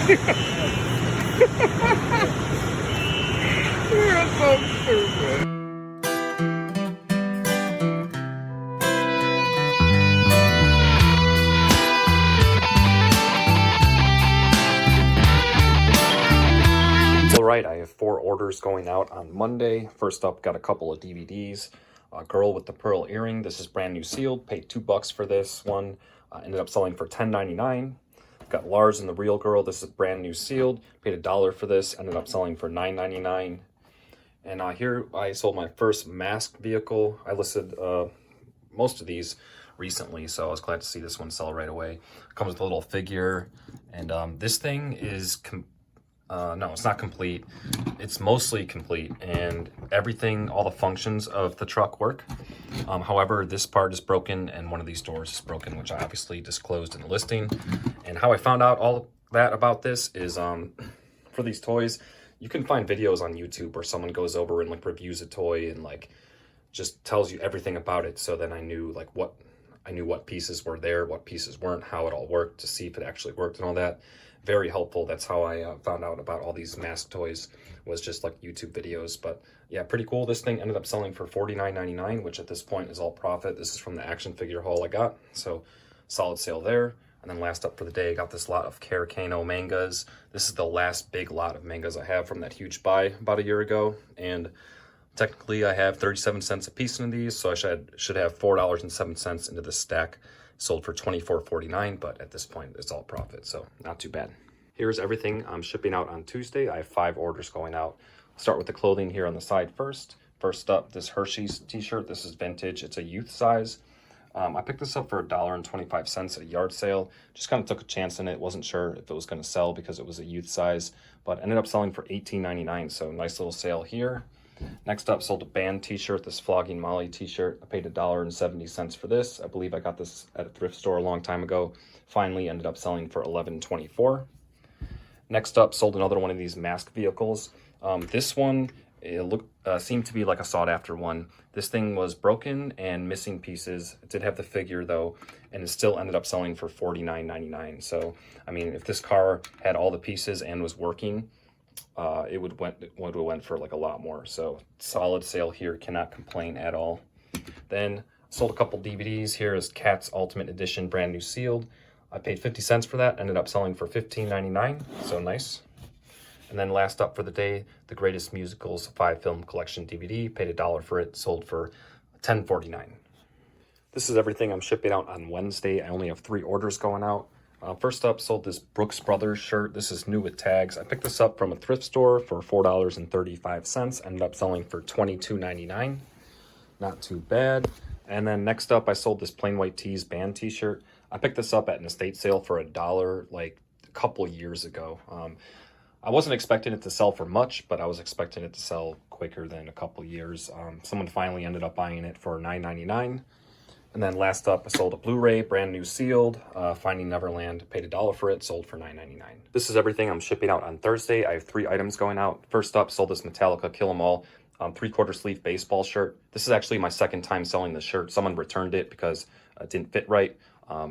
You're so stupid. Alright, I have 4 orders going out on Monday. First up, got a couple of DVDs. Girl with the Pearl Earring. This is brand new sealed. Paid $2 for this one. Ended up selling for $10.99. Got Lars and the Real Girl. This is brand new sealed. Paid $1 for this. Ended up selling for $9.99. And here I sold my first M.A.S.K vehicle. I listed most of these recently, so I was glad to see this one sell right away. Comes with a little figure, and this thing is no, it's not complete. It's mostly complete, and everything, all the functions of the truck work. However, this part is broken, and one of these doors is broken, which I obviously disclosed in the listing. And how I found out all that about this is for these toys, you can find videos on YouTube where someone goes over and like reviews a toy and like just tells you everything about it. So then I knew like what pieces were there, what pieces weren't, how it all worked, to see if it actually worked and all that. Very helpful. That's how I found out about all these M.A.S.K toys, was just like YouTube videos. But yeah, pretty cool. This thing ended up selling for $49.99, which at this point is all profit. This is from the action figure haul I got, so solid sale there. And then last up for the day, I got this lot of Caracano mangas. This is the last big lot of mangas I have from that huge buy about a year ago. And technically I have 37 cents a piece in these, so I should have $4.07 into this stack. Sold for $24.49, but at this point it's all profit, so not too bad. Here's everything I'm shipping out on Tuesday. I have 5 orders going out. I'll start with the clothing here on the side first. First up, this Hershey's t-shirt. This is vintage. It's a youth size. I picked this up for $1.25 at a yard sale. Just kind of took a chance in it. Wasn't sure if it was going to sell because it was a youth size, but ended up selling for $18.99, so nice little sale here. Next up, sold a band t-shirt, this Flogging Molly t-shirt. I paid $1.70 for this. I believe I got this at a thrift store a long time ago. Finally ended up selling for $11.24. Next up, sold another one of these M.A.S.K vehicles. This one, it seemed to be like a sought-after one. This thing was broken and missing pieces. It did have the figure, though, and it still ended up selling for $49.99. So, I mean, if this car had all the pieces and was working, it would have went for like a lot more. So solid sale here, cannot complain at all. Then sold a couple DVDs. Here is Cats Ultimate Edition, brand new sealed. I paid 50 cents for that, ended up selling for $15.99, so nice. And then last up for the day, the Greatest Musicals 5-film collection DVD. Paid $1 for it, sold for $10.49. This is everything I'm shipping out on Wednesday. I only have 3 orders going out. First up, sold this Brooks Brothers shirt. This is new with tags. I picked this up from a thrift store for $4.35. Ended up selling for $22.99. Not too bad. And then next up, I sold this Plain White Tees band t-shirt. I picked this up at an estate sale for $1 like a couple years ago. I wasn't expecting it to sell for much, but I was expecting it to sell quicker than a couple years. Someone finally ended up buying it for $9.99. And then last up, I sold a Blu-ray, brand new sealed, Finding Neverland. Paid $1 for it, sold for $9.99. This is everything I'm shipping out on Thursday. I have 3 items going out. First up, sold this Metallica Kill 'Em All 3/4 sleeve baseball shirt. This is actually my second time selling this shirt. Someone returned it because it didn't fit right.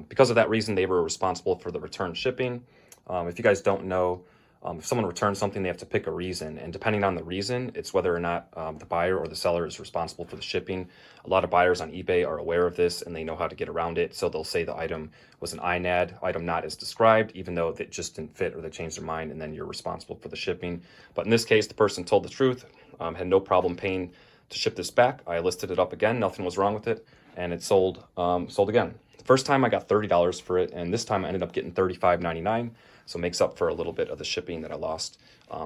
Because of that reason, they were responsible for the return shipping. If you guys don't know, if someone returns something, they have to pick a reason, and depending on the reason, it's whether or not the buyer or the seller is responsible for the shipping. A lot of buyers on eBay are aware of this, and they know how to get around it, so they'll say the item was an INAD, item not as described, even though it just didn't fit or they changed their mind, and then you're responsible for the shipping. But in this case, the person told the truth, had no problem paying to ship this back. I listed it up again, nothing was wrong with it, and it sold again. The first time I got $30 for it, and this time I ended up getting $35.99. So it makes up for a little bit of the shipping that I lost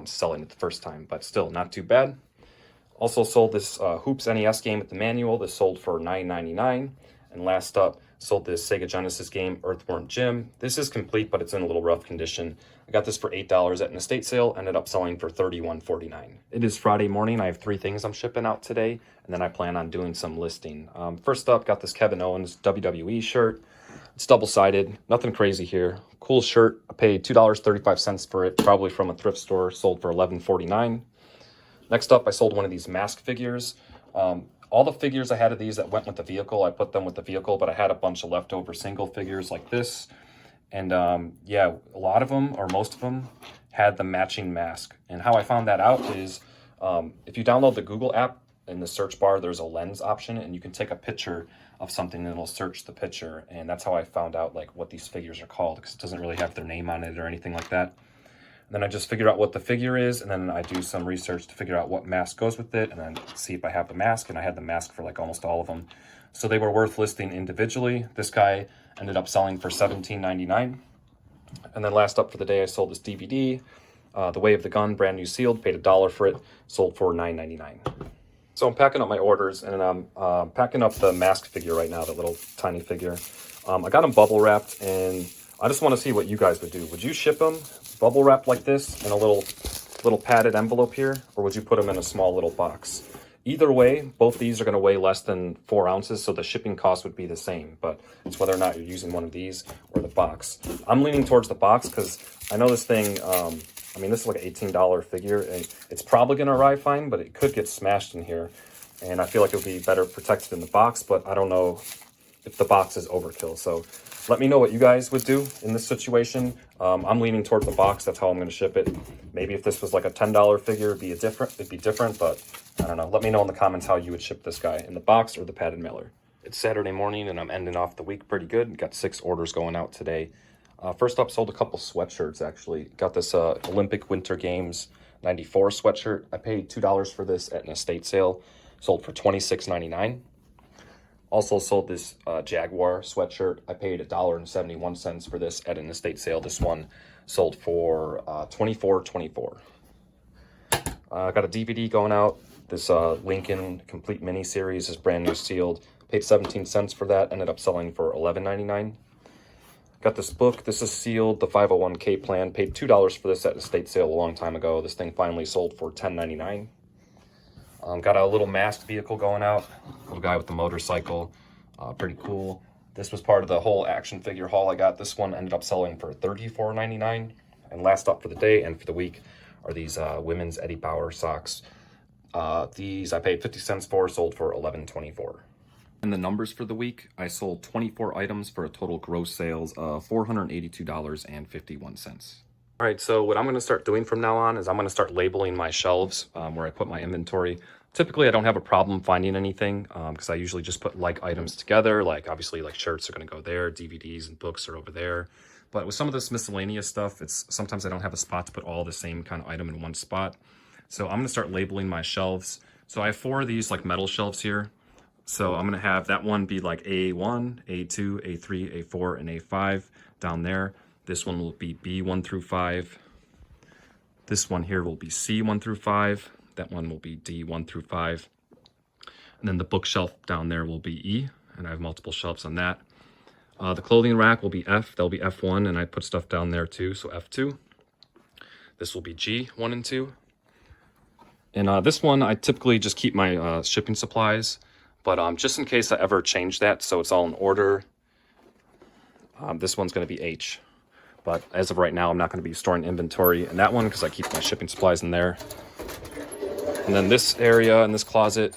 selling it the first time, but still not too bad. Also sold this Hoops NES game with the manual. This sold for $9.99. And last up, sold this Sega Genesis game, Earthworm Jim. This is complete, but it's in a little rough condition. I got this for $8 at an estate sale, ended up selling for $31.49. It is Friday morning. I have 3 things I'm shipping out today, and then I plan on doing some listing. First up, got this Kevin Owens WWE shirt. It's double-sided, nothing crazy here. Cool shirt. I paid $2.35 for it, probably from a thrift store, sold for $11.49. Next up, I sold one of these M.A.S.K figures. All the figures I had of these that went with the vehicle, I put them with the vehicle, but I had a bunch of leftover single figures like this And yeah, a lot of them, or most of them, had the matching mask. And how I found that out is if you download the Google app, in the search bar, there's a lens option, and you can take a picture of something and it'll search the picture. And that's how I found out like what these figures are called, because it doesn't really have their name on it or anything like that. And then I just figured out what the figure is, and then I do some research to figure out what mask goes with it, and then see if I have the mask. And I had the mask for like almost all of them. So they were worth listing individually. This guy ended up selling for $17.99. And then last up for the day, I sold this DVD, The Way of the Gun, brand new sealed, paid $1 for it, sold for $9.99. So I'm packing up my orders, and I'm packing up the M.A.S.K figure right now, that little tiny figure. I got them bubble wrapped, and I just want to see what you guys would do. Would you ship them bubble wrapped like this in a little padded envelope here, or would you put them in a small little box? Either way, both these are going to weigh less than 4 ounces, so the shipping cost would be the same, but it's whether or not you're using one of these or the box. I'm leaning towards the box because I know this thing, I mean, this is like an $18 figure, and it's probably going to arrive fine, but it could get smashed in here, and I feel like it would be better protected in the box, but I don't know if the box is overkill. So let me know what you guys would do in this situation. I'm leaning towards the box. That's how I'm going to ship it. Maybe if this was like a $10 figure, it'd be different, but I don't know. Let me know in the comments how you would ship this guy, in the box or the padded mailer. It's Saturday morning, and I'm ending off the week pretty good. Got 6 orders going out today. First up, sold a couple sweatshirts, actually. Got this Olympic Winter Games 94 sweatshirt. I paid $2 for this at an estate sale. Sold for $26.99. Also sold this Jaguar sweatshirt. I paid $1.71 for this at an estate sale. This one sold for $24.24. Got a DVD going out. This Lincoln Complete Mini Series is brand new sealed. Paid 17 cents for that. Ended up selling for $11.99. Got this book. This is sealed, the 501k plan. Paid $2 for this at an estate sale a long time ago. This thing finally sold for $10.99. Got a little M.A.S.K vehicle going out. Little guy with the motorcycle. Pretty cool. This was part of the whole action figure haul I got. This one ended up selling for $34.99. And last up for the day and for the week are these women's Eddie Bauer socks. These I paid 50 cents for, sold for $11.24. And the numbers for the week, I sold 24 items for a total gross sales of $482.51. All right, so what I'm going to start doing from now on is I'm going to start labeling my shelves where I put my inventory. Typically, I don't have a problem finding anything because I usually just put like items together. Like obviously, like shirts are going to go there, DVDs and books are over there. But with some of this miscellaneous stuff, it's sometimes I don't have a spot to put all the same kind of item in one spot. So I'm going to start labeling my shelves. So I have 4 of these like metal shelves here. So I'm going to have that one be like A1, A2, A3, A4, and A5 down there. This one will be B1 through 5. This one here will be C1 through 5. That one will be D1 through 5. And then the bookshelf down there will be E, and I have multiple shelves on that. The clothing rack will be F. That'll be F1, and I put stuff down there too, so F2. This will be G1 and 2. And this one, I typically just keep my shipping supplies, but just in case I ever change that, so it's all in order, this one's going to be H. But as of right now, I'm not going to be storing inventory in that one because I keep my shipping supplies in there. And then this area in this closet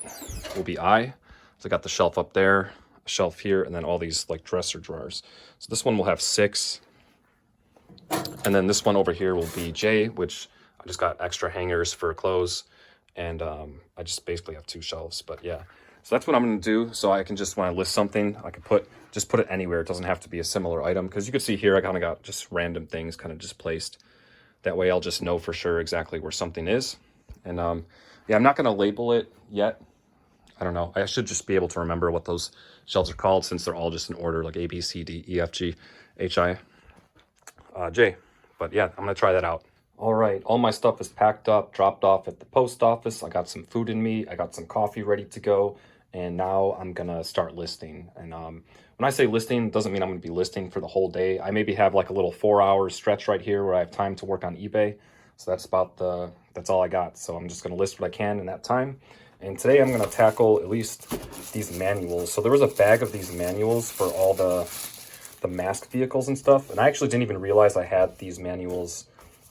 will be I. So I got the shelf up there, a shelf here, and then all these like dresser drawers. So this one will have 6. And then this one over here will be J, which I just got extra hangers for clothes. And I just basically have 2 shelves, but yeah. So that's what I'm going to do. So I can just, when I list something, I can just put it anywhere. It doesn't have to be a similar item, because you can see here I kind of got just random things kind of just placed. That way I'll just know for sure exactly where something is. And yeah, I'm not going to label it yet. I don't know. I should just be able to remember what those shelves are called, since they're all just in order, like A, B, C, D, E, F, G, H, I, J. But yeah, I'm going to try that out. All right, all my stuff is packed up, dropped off at the post office. I got some food in me. I got some coffee ready to go. And now I'm going to start listing. And when I say listing, it doesn't mean I'm going to be listing for the whole day. I maybe have like a little 4-hour stretch right here where I have time to work on eBay. So that's all I got. So I'm just going to list what I can in that time. And today I'm going to tackle at least these manuals. So there was a bag of these manuals for all the M.A.S.K vehicles and stuff. And I actually didn't even realize I had these manuals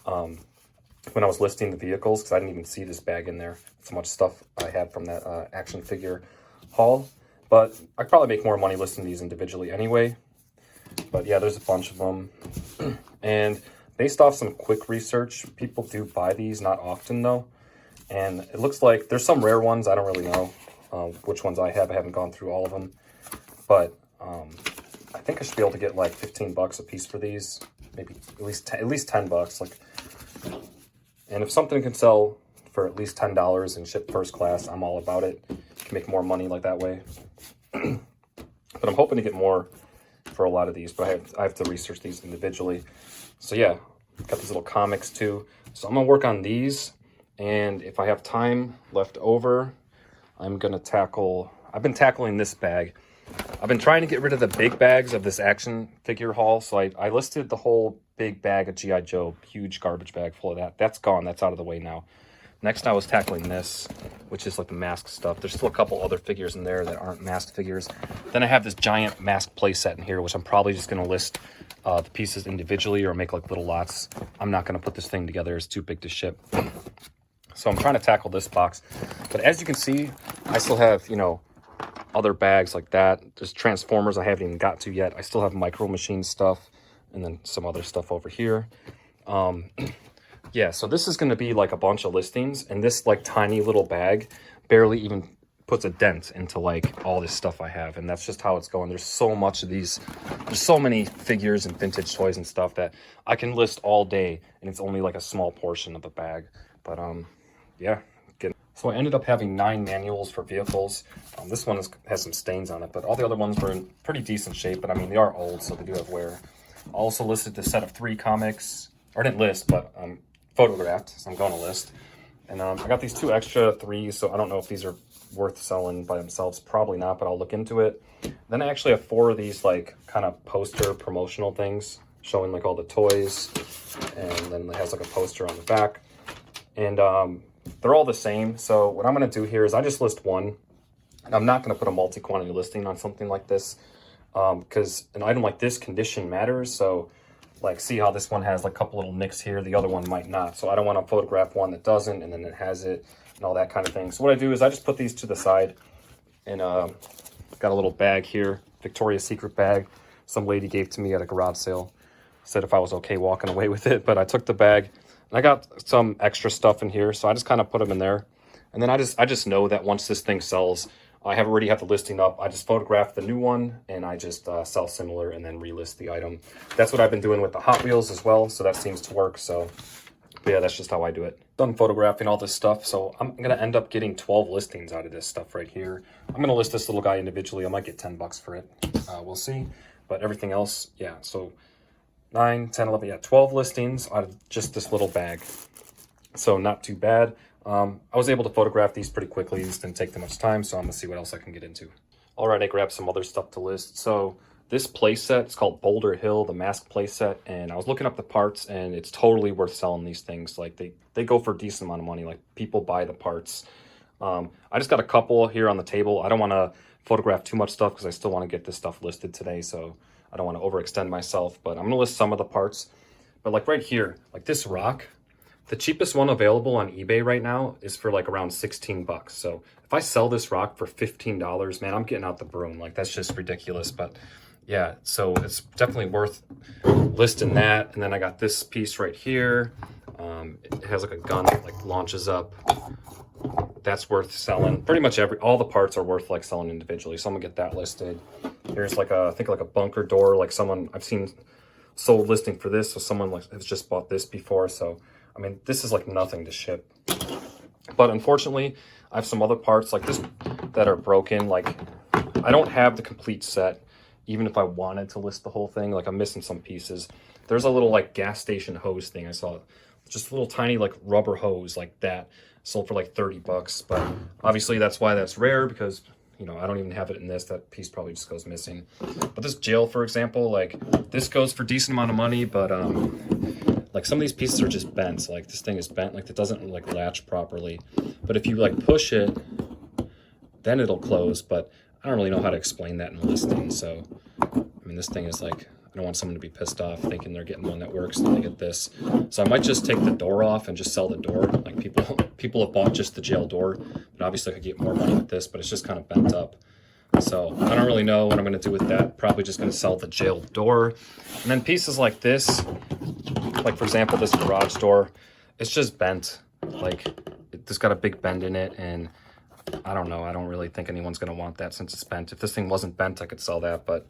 when I was listing the vehicles, because I didn't even see this bag in there. So much stuff I had from that action figure haul. But I could probably make more money listing these individually anyway. But yeah, there's a bunch of them. And based off some quick research, people do buy these, not often though. And it looks like there's some rare ones. I don't really know which ones I have. I haven't gone through all of them. But I think I should be able to get like 15 bucks a piece for these. Maybe at least 10 bucks. Like, and if something can sell for at least $10 and ship first class, I'm all about it. You can make more money like that way. But I'm hoping to get more for a lot of these, but I have to research these individually. So yeah, got these little comics too. So I'm gonna work on these, and if I have time left over, I'm gonna tackle, I've been tackling this bag. I've been trying to get rid of the big bags of this action figure haul. So I listed the whole big bag of G.I. Joe, huge garbage bag full of that. That's gone, that's out of the way now. Next, I was tackling this, which is like the M.A.S.K stuff. There's still a couple other figures in there that aren't M.A.S.K figures. Then I have this giant M.A.S.K playset in here, which I'm probably just going to list the pieces individually or make like little lots. I'm not going to put this thing together. It's too big to ship. So I'm trying to tackle this box. But as you can see, I still have, you know, other bags like that. There's Transformers I haven't even got to yet. I still have Micro Machine stuff and then some other stuff over here. Yeah, so this is going to be like a bunch of listings, and this like tiny little bag barely even puts a dent into like all this stuff I have, and that's just how it's going. There's so much of these, there's so many figures and vintage toys and stuff that I can list all day, and it's only like a small portion of the bag. But yeah. So I ended up having 9 manuals for vehicles. This one has some stains on it, but all the other ones were in pretty decent shape, but I mean, they are old, so they do have wear. I also listed the set of 3 comics, or I didn't list, but photographed, so I'm going to list. And I got these 2 extra 3s, so I don't know if these are worth selling by themselves. Probably not, but I'll look into it. Then I actually have 4 of these like kind of poster promotional things showing like all the toys, and then it has like a poster on the back. And they're all the same. So what I'm going to do here is I just list one. And I'm not going to put a multi-quantity listing on something like this because an item like this, condition matters. So like, see how this one has like a couple little nicks here, the other one might not. So I don't want to photograph one that doesn't and then it has it and all that kind of thing. So what I do is I just put these to the side, and got a little bag here, Victoria's Secret bag. Some lady gave to me at a garage sale. Said if I was okay walking away with it, but I took the bag and I got some extra stuff in here. So I just kind of put them in there. And then I just know that once this thing sells, I have already have the listing up. I just photograph the new one and I just sell similar and then relist the item. That's what I've been doing with the Hot Wheels as well. So that seems to work. So but yeah, that's just how I do it. Done photographing all this stuff. So I'm going to end up getting 12 listings out of this stuff right here. I'm going to list this little guy individually. I might get 10 bucks for it. We'll see. But everything else, yeah. So 9, 10, 11, yeah, 12 listings out of just this little bag. So not too bad. I was able to photograph these pretty quickly. These didn't take too much time, so I'm gonna see what else I can get into. All right, I grabbed some other stuff to list. So this playset, it's called Boulder Hill, the M.A.S.K playset, and I was looking up the parts, and it's totally worth selling these things. Like they go for a decent amount of money. Like people buy the parts. I just got a couple here on the table. I don't want to photograph too much stuff because I still want to get this stuff listed today, so I don't want to overextend myself. But I'm gonna list some of the parts. But like right here, like this rock. The cheapest one available on eBay right now is for like around 16 bucks. So if I sell this rock for $15, man, I'm getting out the broom. Like that's just ridiculous. But yeah, so it's definitely worth listing that. And then I got this piece right here. It has like a gun that like launches up. That's worth selling. Pretty much all the parts are worth like selling individually. So I'm gonna get that listed. Here's like I think like a bunker door. Like I've seen sold listing for this. So someone like has just bought this before. So I mean, this is like nothing to ship. But unfortunately, I have some other parts like this that are broken. Like I don't have the complete set, even if I wanted to list the whole thing. Like I'm missing some pieces. There's a little like gas station hose thing I saw. Just a little tiny like rubber hose like that. Sold for like 30 bucks. But obviously that's why that's rare, because you know, I don't even have it in this. That piece probably just goes missing. But this jail, for example, like this goes for a decent amount of money, but like some of these pieces are just bent. Like this thing is bent, like it doesn't like latch properly. But if you like push it, then it'll close. But I don't really know how to explain that in the listing. So, I mean, this thing is like, I don't want someone to be pissed off thinking they're getting one that works and they get this. So I might just take the door off and just sell the door. Like people have bought just the jail door, but obviously I could get more money with this, but it's just kind of bent up. So I don't really know what I'm going to do with that. Probably just going to sell the jail door. And then pieces like this, like for example, this garage door, it's just bent. Like it's got a big bend in it, and I don't know. I don't really think anyone's going to want that since it's bent. If this thing wasn't bent, I could sell that, but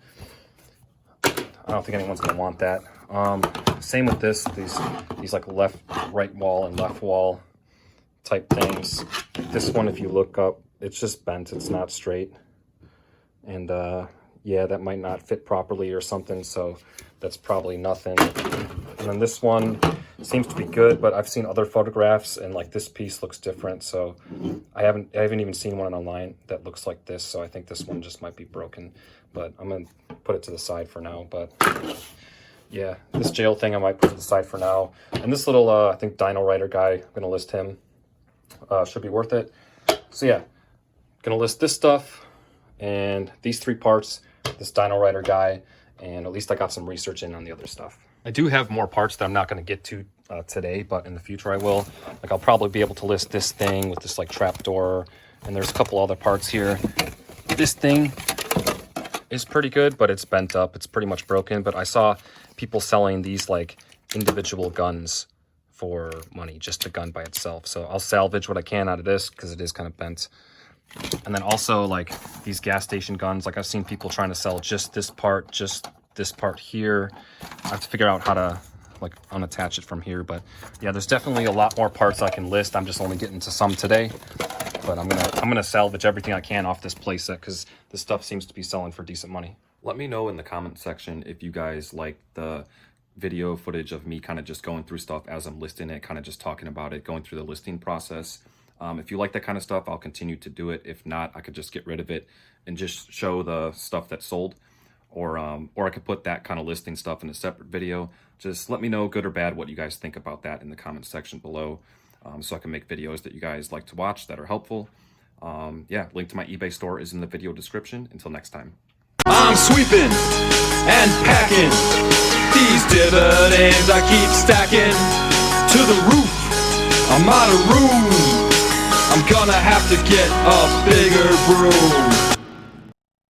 I don't think anyone's going to want that. Same with this, these like right wall and left wall type things. This one, if you look up, it's just bent. It's not straight. And yeah, that might not fit properly or something, so that's probably nothing. And then this one seems to be good, but I've seen other photographs and like this piece looks different, so I haven't even seen one online that looks like this, so I think this one just might be broken, but I'm gonna put it to the side for now. But yeah, this jail thing I might put to the side for now. And this little I think Dino Rider guy, I'm gonna list him. Should be worth it. So yeah, gonna list this stuff and these 3 parts, this Dino Rider guy, and at least I got some research in on the other stuff. I do have more parts that I'm not going to get to today, but in the future I will. Like I'll probably be able to list this thing with this like trap door, and there's a couple other parts here. This thing is pretty good, but it's bent up. It's pretty much broken, but I saw people selling these like individual guns for money, just the gun by itself. So I'll salvage what I can out of this because it is kind of bent. And then also like these gas station guns, like I've seen people trying to sell just this part here. I have to figure out how to like unattach it from here, but yeah, there's definitely a lot more parts I can list. I'm just only getting to some today, but I'm gonna salvage everything I can off this playset because this stuff seems to be selling for decent money. Let me know in the comment section if you guys like the video footage of me kind of just going through stuff as I'm listing it, kind of just talking about it, going through the listing process. If you like that kind of stuff, I'll continue to do it. If not, I could just get rid of it and just show the stuff that's sold. Or I could put that kind of listing stuff in a separate video. Just let me know, good or bad, what you guys think about that in the comment section below, so I can make videos that you guys like to watch that are helpful. Yeah, link to my eBay store is in the video description. Until next time. I'm sweeping and packing these dividends I keep stacking to the roof. I'm out of room. I'm gonna have to get a bigger broom.